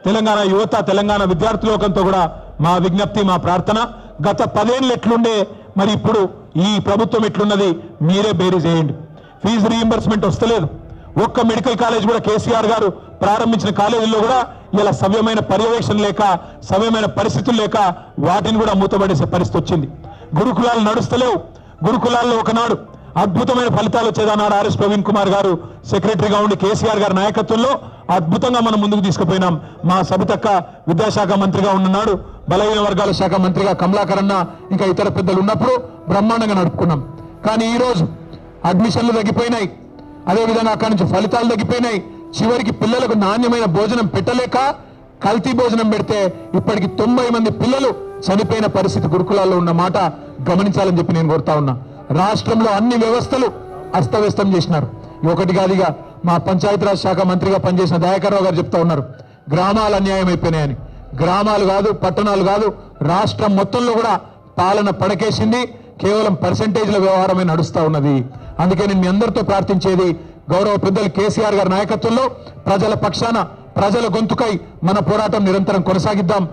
తెలంగాణ యువత తెలంగాణ విద్యార్థి లోకంతో కూడా మా విజ్ఞప్తి మా ప్రార్థన గత 10 ఏళ్ళు ఎట్లుండే మరి ఇప్పుడు ఈ ప్రభుత్వం ఎట్లున్నది మీరే బేరీ చేయండి ఫీజు రీయింబర్స్మెంట్ వస్తలేదు ఒక్క మెడికల్ కాలేజ్ కూడా కేసీఆర్ గారు ప్రారంభించిన కాలేజీల్లో కూడా ఇలా సవ్యమైన పర్యవేక్షణ లేక సవ్యమైన పరిస్థితులు లేక వాటిని కూడా మూతపడేసే పరిస్థితి వచ్చింది గురుకులాలు నడుస్తలేవు గురుకులాల్లో ఒకనాడు అద్భుతమైన ఫలితాలు వచ్చేదన్నాడు ఆర్ఎస్ ప్రవీణ్ కుమార్ గారు సెక్రటరీగా ఉండి కేసీఆర్ గారి నాయకత్వంలో అద్భుతంగా మనం ముందుకు తీసుకుపోయినాం మా సబితక్క విద్యాశాఖ మంత్రిగా ఉన్ననాడు బలహీన వర్గాల శాఖ మంత్రిగా కమలాకర్ అన్న ఇంకా ఇతర పెద్దలు ఉన్నప్పుడు బ్రహ్మాండంగా నడుపుకున్నాం కానీ ఈ రోజు అడ్మిషన్లు తగ్గిపోయినాయి అదేవిధంగా అక్కడి నుంచి ఫలితాలు తగ్గిపోయినాయి చివరికి పిల్లలకు నాణ్యమైన భోజనం పెట్టలేక కల్తీ భోజనం పెడితే ఇప్పటికి 90 మంది పిల్లలు చనిపోయిన పరిస్థితి గురుకులాల్లో ఉన్న మాట గమనించాలని చెప్పి నేను కోరుతా ఉన్నా రాష్ట్రంలో అన్ని వ్యవస్థలు అస్తవ్యస్తం చేసినారు ఒకటి కాదుగా మా పంచాయతీరాజ్ శాఖ మంత్రిగా పనిచేసిన దయాకర్ రావు గారు చెప్తా ఉన్నారు గ్రామాలు అన్యాయం అయిపోయినాయని గ్రామాలు కాదు పట్టణాలు కాదు రాష్ట్రం మొత్తంలో కూడా పాలన పడకేసింది కేవలం పర్సెంటేజ్ల వ్యవహారమే నడుస్తా ఉన్నది అందుకే నేను మీ అందరితో ప్రార్థించేది గౌరవ పెద్దలు కేసీఆర్ గారి నాయకత్వంలో ప్రజల పక్షాన ప్రజల గొంతుకై మన పోరాటం నిరంతరం కొనసాగిద్దాం